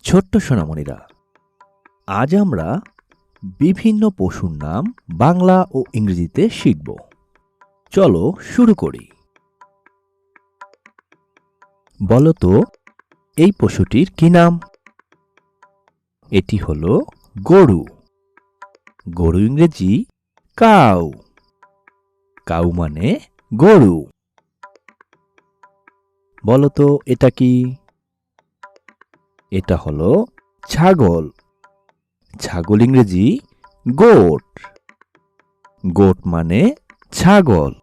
ছোট্ট সোনামণিরা, আজ আমরা বিভিন্ন পশুর নাম বাংলা ও ইংরেজিতে শিখব। চলো শুরু করি। বলো তো, এই পশুটির কি নাম? এটি হলো গরু। গরু ইংরেজি কাউ। কাউ মানে গরু। বলো তো, এটা কি? এটা হলো ছাগল। ছাগল ইংরেজি গোট। গোট মানে ছাগল।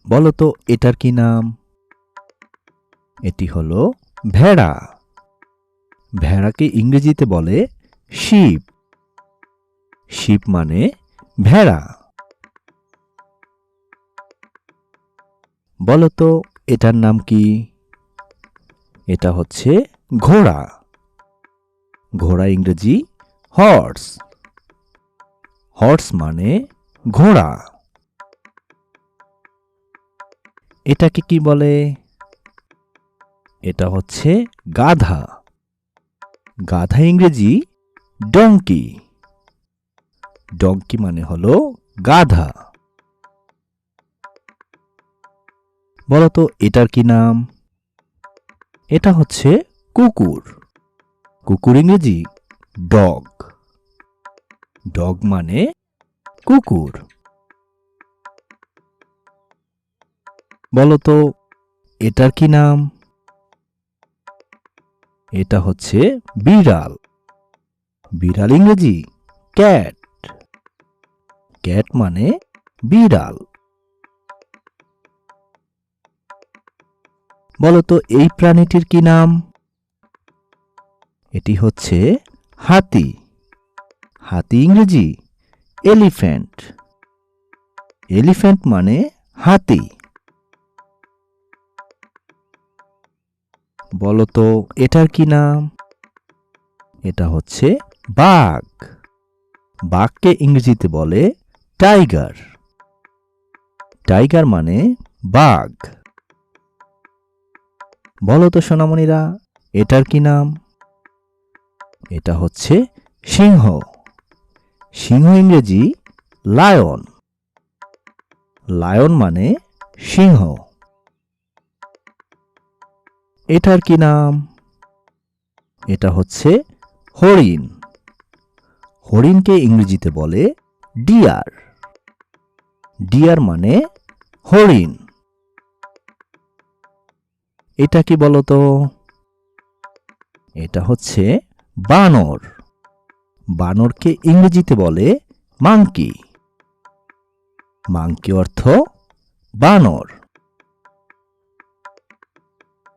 বলো তো, এটার কি নাম? এটি হলো ভেড়া। ভেড়াকে ইংরেজিতে বলে শিপ। শিপ মানে ভেড়া। বলো তো, এটার নাম কি? এটা হচ্ছে ঘোড়া। ঘোড়া ইংরেজি হর্স। হর্স মানে ঘোড়া। এটাকে কি বলে? এটা হচ্ছে গাধা। গাধা ইংরেজি ডঙ্কি। ডঙ্কি মানে হলো গাধা। বলতো, এটার কি নাম? এটা হচ্ছে কুকুর। কুকুর ইংরেজি ডগ। ডগ মানে কুকুর। বলতো, এটার কি নাম? এটা হচ্ছে বিড়াল। বিড়াল ইংরেজি ক্যাট। ক্যাট মানে বিড়াল। বলতো, এই প্রাণীটির কি নাম? এটি হচ্ছে হাতি। হাতি ইংরেজি এলিফ্যান্ট। এলিফ্যান্ট মানে হাতি। বলতো, এটার কি নাম? এটা হচ্ছে বাঘ। বাঘকে ইংরেজিতে বলে টাইগার। টাইগার মানে বাঘ। বলতো সোনামণিরা, এটার কি নাম? এটা হচ্ছে সিংহ। সিংহ ইংরেজি লায়ন। লায়ন মানে সিংহ। এটার কি নাম? এটা হচ্ছে হরিণ। হরিণকে ইংরেজিতে বলে ডিয়ার। ডিয়ার মানে হরিণ। এটা কি বলতো? এটা হচ্ছে বানর। বানরকে ইংরেজিতে বলে মাংকি। মাংকি অর্থ বানর।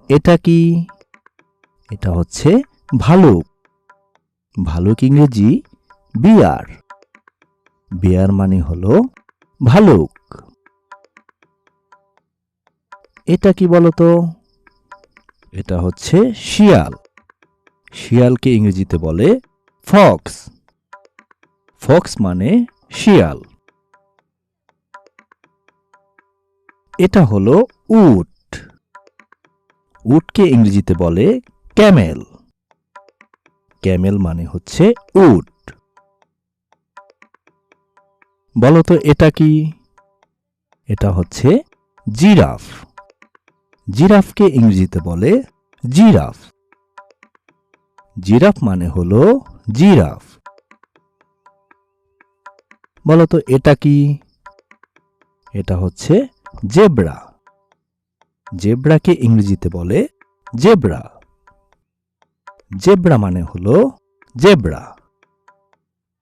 এটা কি? এটা হচ্ছে ভালুক। ভালুক ইংরেজি বিয়ার। বিয়ার মানে হলো ভালুক। এটা কি বলতো? এটা হচ্ছে শিয়াল। শিয়ালকে ইংরেজিতে বলে ফক্স। ফক্স মানে শিয়াল। এটা হলো উট। উটকে ইংরেজিতে বলে ক্যামেল। ক্যামেল মানে হচ্ছে উট। বলতো, এটা কি? এটা হচ্ছে জিরাফ। জিরাফকে ইংরেজিতে বলে জিরাফ। জিরাফ মানে হলো জিরাফ। বলতো, এটা কি? এটা হচ্ছে জেব্রা। জেব্রাকে ইংরেজিতে বলে জেব্রা। জেব্রা মানে হলো জেব্রা।